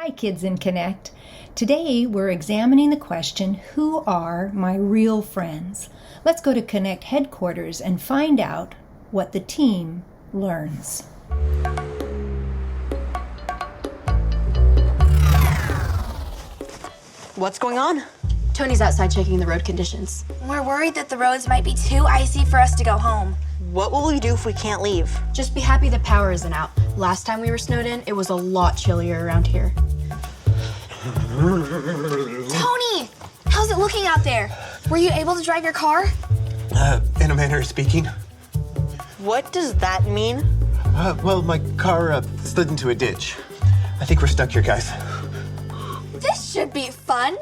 Hi, kids in Konnect. Today we're examining the question, who are my real friends? Let's go to Konnect headquarters and find out what the team learns. What's going on? Tony's outside checking the road conditions. We're worried that the roads might be too icy for us to go home. What will we do if we can't leave? Just be happy the power isn't out. Last time we were snowed in, it was a lot chillier around here. Tony, how's it looking out there? Were you able to drive your car? In a manner of speaking. What does that mean? Well, my car slid into a ditch. I think we're stuck here, guys. This should be fun.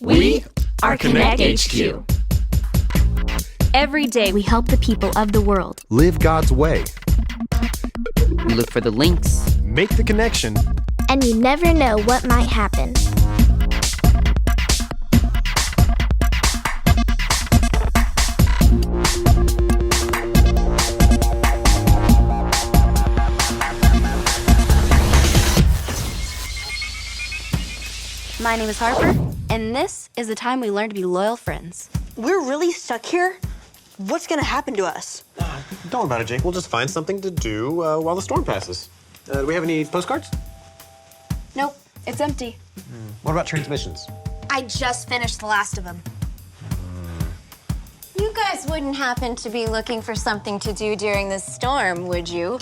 We are Konnect HQ. Every day we help the people of the world. Live God's way. We look for the links. Make the connection. And you never know what might happen. My name is Harper, and this is the time we learn to be loyal friends. We're really stuck here? What's gonna happen to us? Don't worry about it, Jake. We'll just find something to do while the storm passes. Do we have any postcards? Nope, it's empty. What about transmissions? I just finished the last of them. You guys wouldn't happen to be looking for something to do during this storm, would you?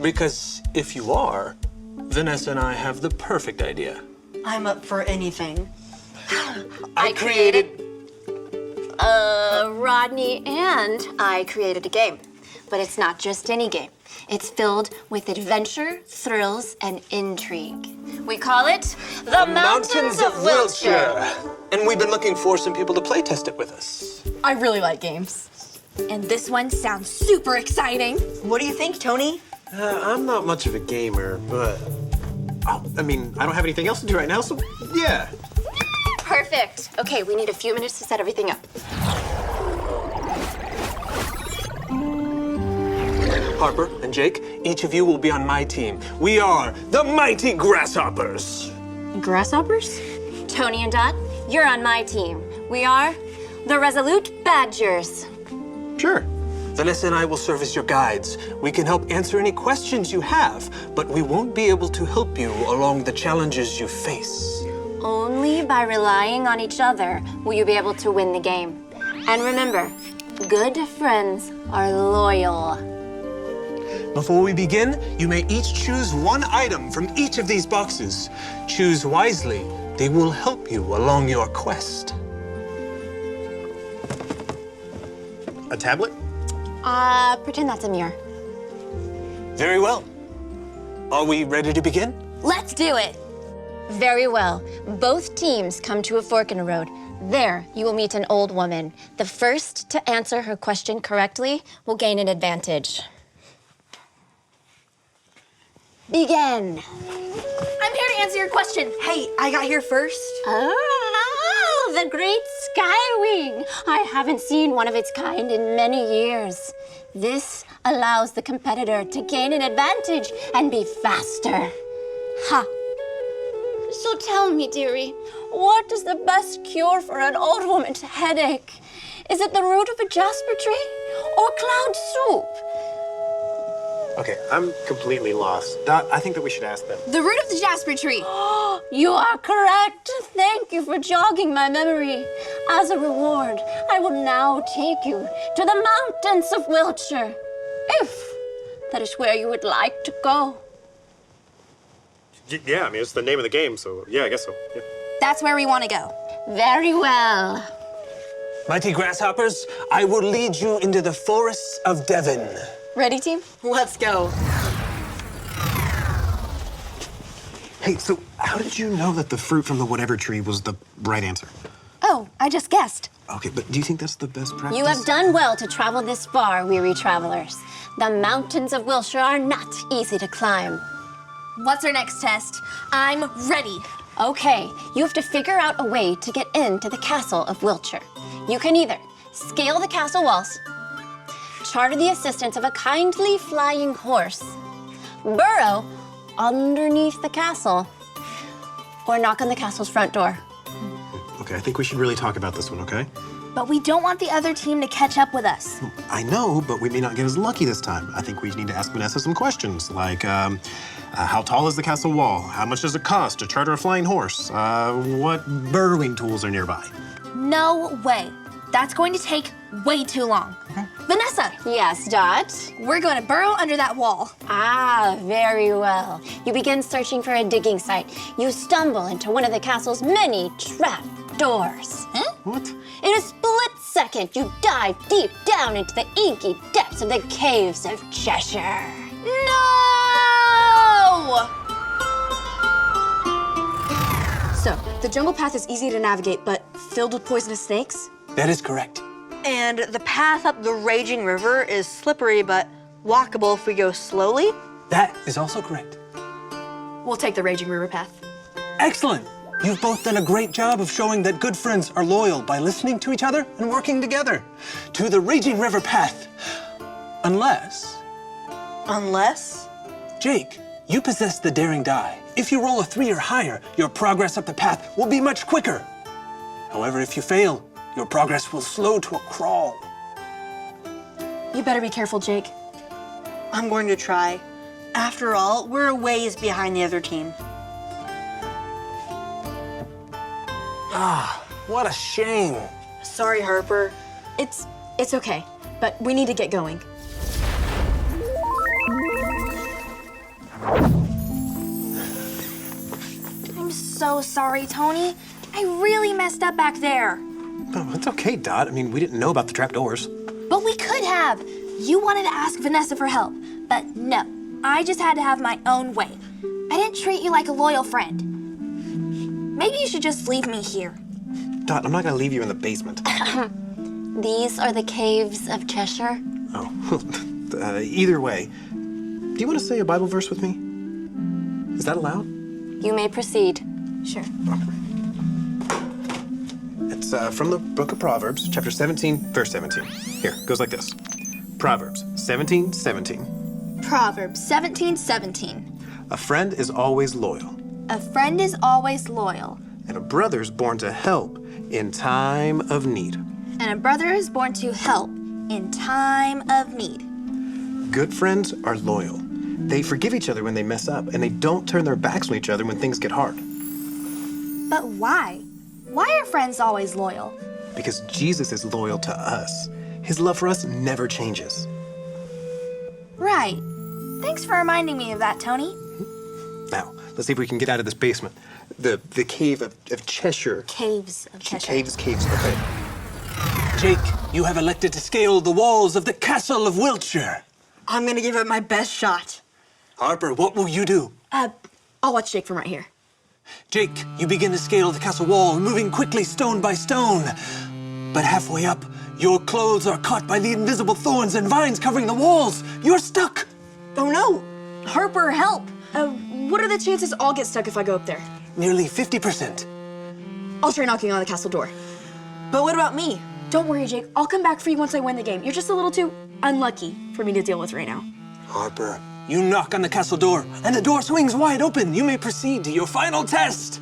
Because if you are, Vanessa and I have the perfect idea. I'm up for anything. I created... Rodney and I created a game. But it's not just any game. It's filled with adventure, thrills, and intrigue. We call it The Mountains of Wiltshire. And we've been looking for some people to play test it with us. I really like games. And this one sounds super exciting. What do you think, Tony? I'm not much of a gamer, but... I mean, I don't have anything else to do right now, so yeah. Perfect. Okay, we need a few minutes to set everything up. Harper and Jake, each of you will be on my team. We are the Mighty Grasshoppers. Grasshoppers? Tony and Dot, you're on my team. We are the Resolute Badgers. Sure. Vanessa and I will serve as your guides. We can help answer any questions you have, but we won't be able to help you along the challenges you face. Only by relying on each other will you be able to win the game. And remember, good friends are loyal. Before we begin, you may each choose one item from each of these boxes. Choose wisely. They will help you along your quest. A tablet? Pretend that's a mirror. Very well. Are we ready to begin? Let's do it. Very well. Both teams come to a fork in the road. There, you will meet an old woman. The first to answer her question correctly will gain an advantage. Begin. I'm here to answer your question. Hey, I got here first. Oh, the great skywing. I haven't seen one of its kind in many years. This allows the competitor to gain an advantage and be faster. Ha. So tell me, dearie, what is the best cure for an old woman's headache? Is it the root of a jasper tree or cloud soup? Okay, I'm completely lost. Dot, I think that we should ask them. The root of the jasper tree. You are correct. Thank you for jogging my memory. As a reward, I will now take you to the mountains of Wiltshire, if that is where you would like to go. Yeah, I mean, it's the name of the game, so yeah, I guess so. Yeah. That's where we want to go. Very well. Mighty Grasshoppers, I will lead you into the forests of Devon. Ready, team? Let's go. Hey, so how did you know that the fruit from the whatever tree was the right answer? Oh, I just guessed. Okay, but do you think that's the best practice? You have done well to travel this far, weary travelers. The mountains of Wiltshire are not easy to climb. What's our next test? I'm ready. Okay, you have to figure out a way to get into the castle of Wiltshire. You can either scale the castle walls, charter the assistance of a kindly flying horse, burrow underneath the castle or knock on the castle's front door. Okay, I think we should really talk about this one, okay? But we don't want the other team to catch up with us. I know, but we may not get as lucky this time. I think we need to ask Vanessa some questions, like, how tall is the castle wall? How much does it cost to charter a flying horse? What burrowing tools are nearby? No way. That's going to take way too long. Vanessa, Yes, Dot? we're going to burrow under that wall. Ah, very well. You begin searching for a digging site. You stumble into one of the castle's many trap doors. What? In a split second, you dive deep down into the inky depths of the caves of Cheshire. No! So, the jungle path is easy to navigate, but filled with poisonous snakes? That is correct. And the path up the raging river is slippery but walkable if we go slowly. That is also correct. We'll take the raging river path. Excellent! You've both done a great job of showing that good friends are loyal by listening to each other and working together. To the Raging River path. Unless, Jake, you possess the daring die. If you roll a 3 or higher, your progress up the path will be much quicker. However, if you fail, your progress will slow to a crawl. You better be careful, Jake. I'm going to try. After all, we're a ways behind the other team. What a shame. Sorry, Harper. It's okay, but we need to get going. I'm so sorry, Tony. I really messed up back there. Oh, it's okay, Dot. I mean, we didn't know about the trapdoors. But we could have. You wanted to ask Vanessa for help, but no. I just had to have my own way. I didn't treat you like a loyal friend. Maybe you should just leave me here. Dot, I'm not gonna leave you in the basement. These are the caves of Cheshire. Oh, either way, do you want to say a Bible verse with me? Is that allowed? You may proceed. Sure. It's from the book of Proverbs, chapter 17, verse 17. Here, it goes like this. Proverbs 17:17. Proverbs 17:17. A friend is always loyal, A friend is always loyal, and a brother's born to help in time of need. and a brother is born to help in time of need. Good friends are loyal. They forgive each other when they mess up, and they don't turn their backs on each other when things get hard. But why? Why are friends always loyal? Because Jesus is loyal to us. His love for us never changes. Right. Thanks for reminding me of that, Tony. Now, let's see if we can get out of this basement. The cave of Cheshire. Caves of Cheshire. Caves, okay. Jake, you have elected to scale the walls of the castle of Wiltshire. I'm gonna give it my best shot. Harper, what will you do? I'll watch Jake from right here. Jake, you begin to scale the castle wall, moving quickly stone by stone. But halfway up, your clothes are caught by the invisible thorns and vines covering the walls. You're stuck. Oh no! Harper, help! What are the chances I'll get stuck if I go up there? Nearly 50%. I'll try knocking on the castle door. But what about me? Don't worry, Jake. I'll come back for you once I win the game. You're just a little too unlucky for me to deal with right now. Harper, you knock on the castle door, and the door swings wide open. You may proceed to your final test.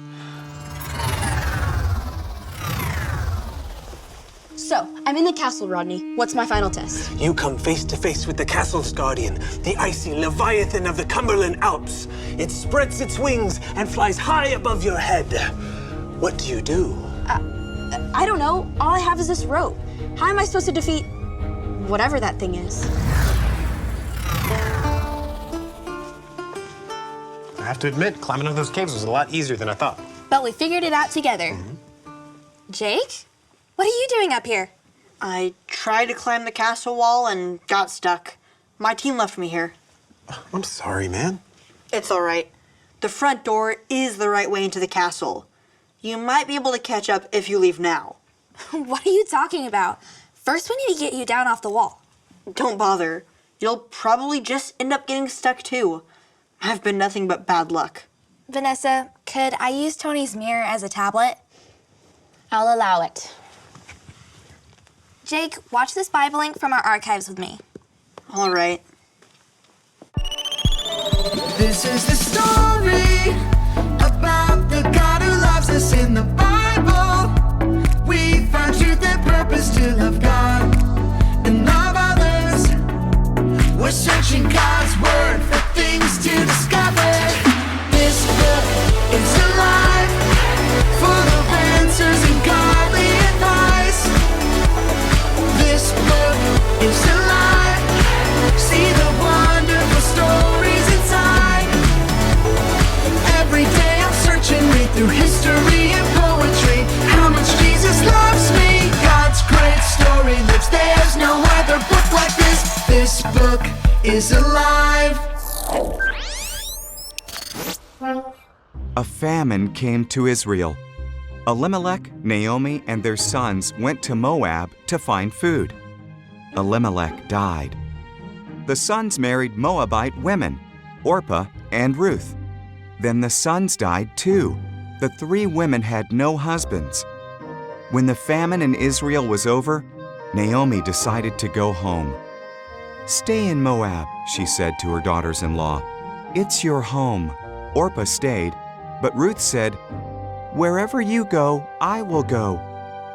So, I'm in the castle, Rodney. What's my final test? You come face to face with the castle's guardian, the icy leviathan of the Cumberland Alps. It spreads its wings and flies high above your head. What do you do? I don't know. All I have is this rope. How am I supposed to defeat whatever that thing is? I have to admit, climbing up those caves was a lot easier than I thought. But we figured it out together. Jake? What are you doing up here? I tried to climb the castle wall and got stuck. My team left me here. I'm sorry, man. It's all right. The front door is the right way into the castle. You might be able to catch up if you leave now. What are you talking about? First, we need to get you down off the wall. Don't bother. You'll probably just end up getting stuck too. I've been nothing but bad luck. Vanessa, could I use Tony's mirror as a tablet? I'll allow it. Jake, watch this Bible link from our archives with me. All right. This is the story about the God who loves us in the Bible. We found truth and purpose to love God and love others. We're searching God's word for things to discover. This book is alive, full of answers and godly advice. This book is alive. See the wonderful stories inside. Every day I'm searching, read through history and poetry. How much Jesus loves me. God's great story lives. There's no other book like this. This book is alive. A famine came to Israel. Elimelech, Naomi, and their sons went to Moab to find food. Elimelech died. The sons married Moabite women, Orpah and Ruth. Then the sons died too. The 3 women had no husbands. When the famine in Israel was over, Naomi decided to go home. "Stay in Moab," she said to her daughters-in-law. "It's your home." Orpah stayed, but Ruth said, "Wherever you go, I will go.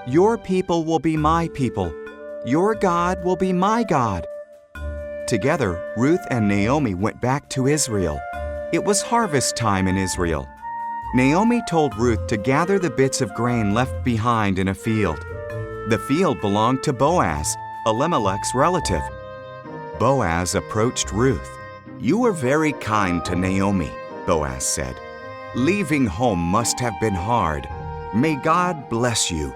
Your people will be my people. Your God will be my God." Together, Ruth and Naomi went back to Israel. It was harvest time in Israel. Naomi told Ruth to gather the bits of grain left behind in a field. The field belonged to Boaz, Elimelech's relative. Boaz approached Ruth. "You were very kind to Naomi," Boaz said. "Leaving home must have been hard. May God bless you."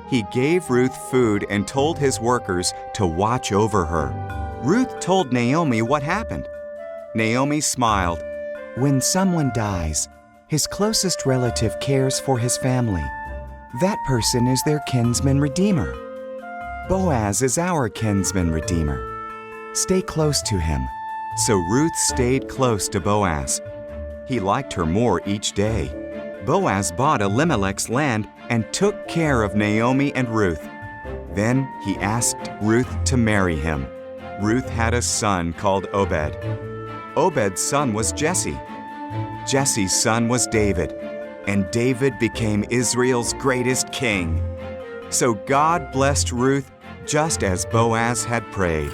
He gave Ruth food and told his workers to watch over her. Ruth told Naomi what happened. Naomi smiled. "When someone dies, his closest relative cares for his family. That person is their kinsman redeemer. Boaz is our kinsman redeemer. Stay close to him." So Ruth stayed close to Boaz. He liked her more each day. Boaz bought Elimelech's land and took care of Naomi and Ruth. Then he asked Ruth to marry him. Ruth had a son called Obed. Obed's son was Jesse. Jesse's son was David, and David became Israel's greatest king. So God blessed Ruth just as Boaz had prayed.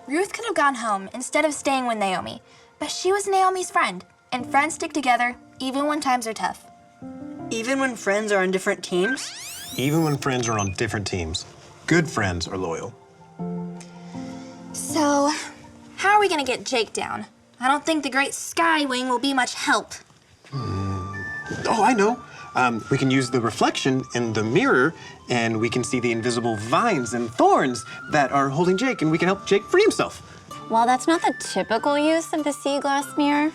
Ruth could have gone home instead of staying with Naomi, but she was Naomi's friend, and friends stick together even when times are tough. Even when friends are on different teams? Even when friends are on different teams. Good friends are loyal. So, how are we gonna get Jake down? I don't think the Great Skywing will be much help. Oh, I know. We can use the reflection in the mirror, and we can see the invisible vines and thorns that are holding Jake, and we can help Jake free himself. While that's not the typical use of the sea glass mirror,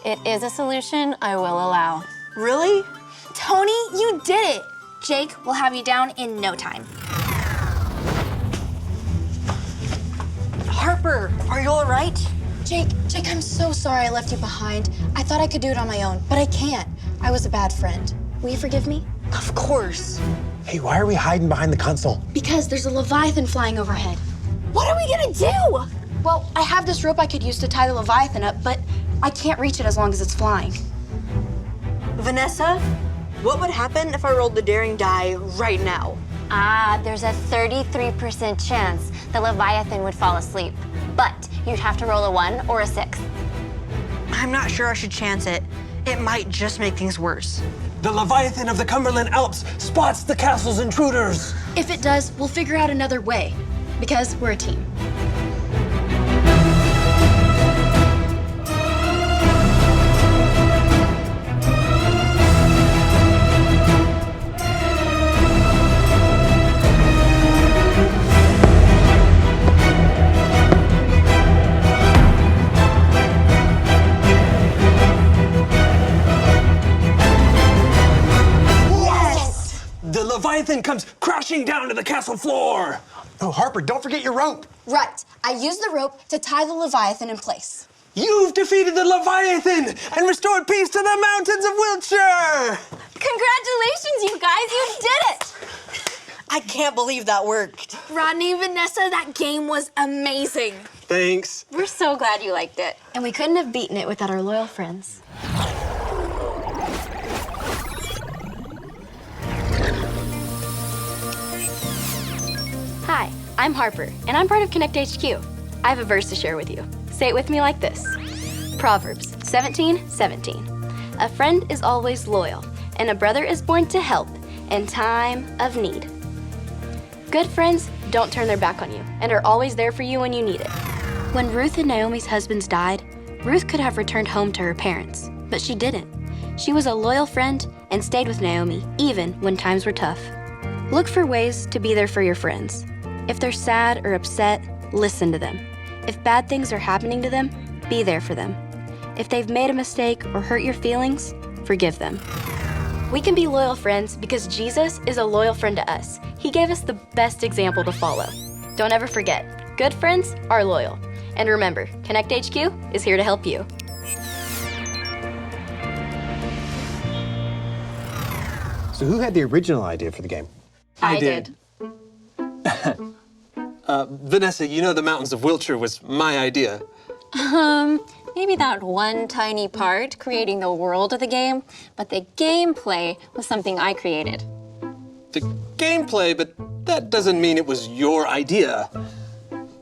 it is a solution I will allow. Really? Tony, you did it! Jake will have you down in no time. Harper, are you all right? Jake, I'm so sorry I left you behind. I thought I could do it on my own, but I can't. I was a bad friend. Will you forgive me? Of course. Hey, why are we hiding behind the console? Because there's a Leviathan flying overhead. What are we gonna do? Well, I have this rope I could use to tie the Leviathan up, but I can't reach it as long as it's flying. Vanessa, what would happen if I rolled the daring die right now? There's a 33% chance the Leviathan would fall asleep, but you'd have to roll a 1 or a 6. I'm not sure I should chance it. It might just make things worse. The Leviathan of the Cumberland Alps spots the castle's intruders. If it does, we'll figure out another way, because we're a team. The Leviathan comes crashing down to the castle floor. Oh, Harper, don't forget your rope. Right. I used the rope to tie the Leviathan in place. You've defeated the Leviathan and restored peace to the mountains of Wiltshire. Congratulations, you guys, you did it! I can't believe that worked. Rodney, Vanessa, that game was amazing. Thanks. We're so glad you liked it. And we couldn't have beaten it without our loyal friends. Hi, I'm Harper, and I'm part of Konnect HQ. I have a verse to share with you. Say it with me like this. Proverbs 17:17. A friend is always loyal, and a brother is born to help in time of need. Good friends don't turn their back on you and are always there for you when you need it. When Ruth and Naomi's husbands died, Ruth could have returned home to her parents, but she didn't. She was a loyal friend and stayed with Naomi even when times were tough. Look for ways to be there for your friends. If they're sad or upset, listen to them. If bad things are happening to them, be there for them. If they've made a mistake or hurt your feelings, forgive them. We can be loyal friends because Jesus is a loyal friend to us. He gave us the best example to follow. Don't ever forget, good friends are loyal. And remember, Konnect HQ is here to help you. So who had the original idea for the game? I did. Vanessa, you know the mountains of Wiltshire was my idea. Maybe that one tiny part, creating the world of the game, but the gameplay was something I created. The gameplay, but that doesn't mean it was your idea.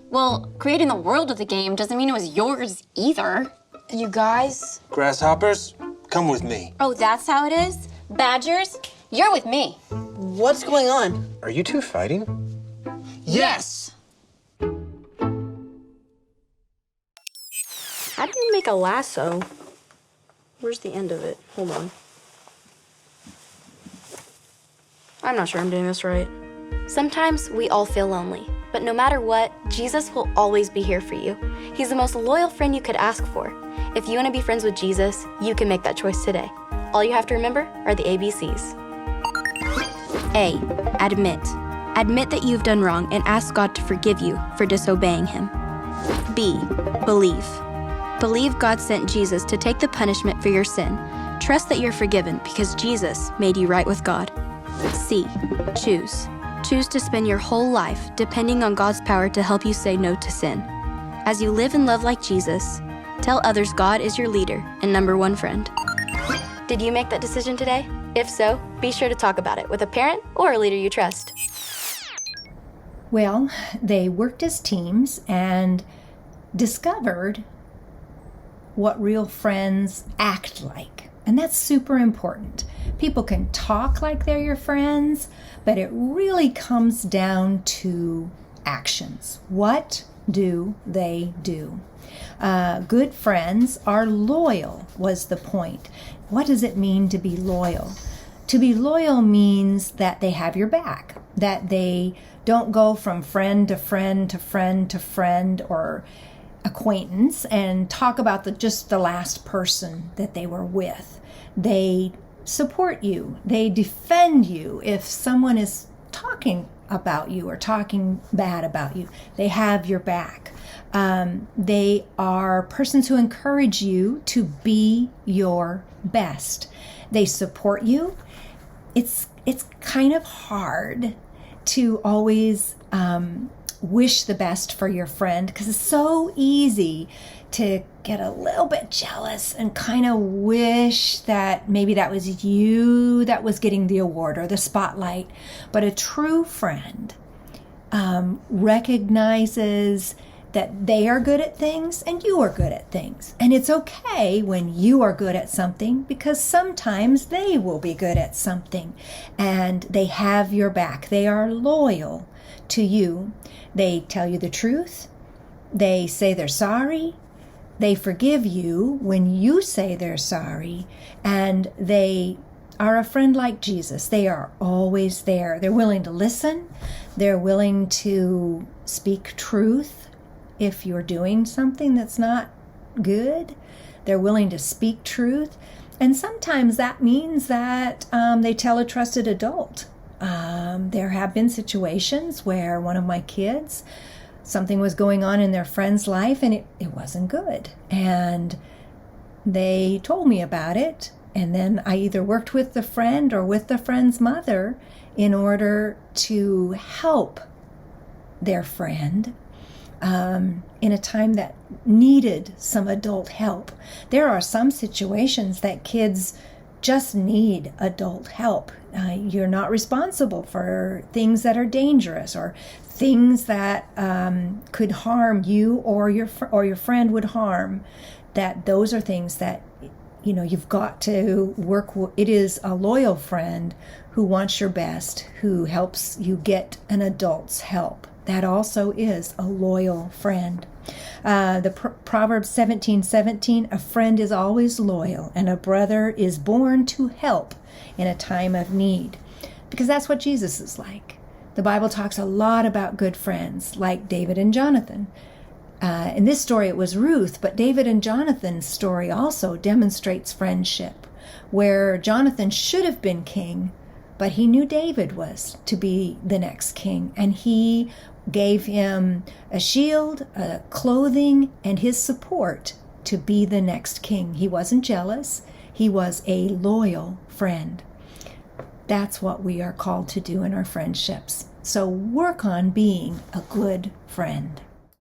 Well, creating the world of the game doesn't mean it was yours either. You guys? Grasshoppers, come with me. Oh, that's how it is? Badgers, you're with me. What's going on? Are you two fighting? Yes! How do you make a lasso? Where's the end of it? Hold on. I'm not sure I'm doing this right. Sometimes we all feel lonely, but no matter what, Jesus will always be here for you. He's the most loyal friend you could ask for. If you want to be friends with Jesus, you can make that choice today. All you have to remember are the ABCs. A. Admit. Admit that you've done wrong and ask God to forgive you for disobeying Him. B. Believe. Believe God sent Jesus to take the punishment for your sin. Trust that you're forgiven because Jesus made you right with God. C. Choose. Choose to spend your whole life depending on God's power to help you say no to sin. As you live and love like Jesus, tell others God is your leader and number one friend. Did you make that decision today? If so, be sure to talk about it with a parent or a leader you trust. Well, they worked as teams and discovered what real friends act like. And that's super important. People can talk like they're your friends, but it really comes down to actions. What do they do? Good friends are loyal, was the point. What does it mean to be loyal? To be loyal means that they have your back, that they don't go from friend to friend to friend to friend or acquaintance and talk about just the last person that they were with. They support you. They defend you if someone is talking about you or talking bad about you. They have your back. They are persons who encourage you to be your best. They support you. It's kind of hard to always wish the best for your friend because it's so easy to get a little bit jealous and kind of wish that maybe that was you that was getting the award or the spotlight. But a true friend recognizes that they are good at things and you are good at things. And it's okay when you are good at something because sometimes they will be good at something and they have your back. They are loyal to you. They tell you the truth. They say they're sorry. They forgive you when you say they're sorry. And they are a friend like Jesus. They are always there. They're willing to listen. They're willing to speak truth if you're doing something that's not good. They're willing to speak truth. And sometimes that means that they tell a trusted adult. There have been situations where one of my kids, something was going on in their friend's life and it wasn't good. And they told me about it And then I either worked with the friend or with the friend's mother in order to help their friend in a time that needed some adult help. There are some situations that kids just need adult help. You're not responsible for things that are dangerous or things that could harm you or your friend would harm. That those are things that you've got to work with. It is a loyal friend who wants your best, who helps you get an adult's help. That also is a loyal friend. Proverbs 17:17, a friend is always loyal, and a brother is born to help in a time of need. Because that's what Jesus is like. The Bible talks a lot about good friends, like David and Jonathan. In this story, it was Ruth, but David and Jonathan's story also demonstrates friendship, where Jonathan should have been king, but he knew David was to be the next king, and he gave him a shield, clothing, and his support to be the next king. He wasn't jealous. He was a loyal friend. That's what we are called to do in our friendships. So work on being a good friend.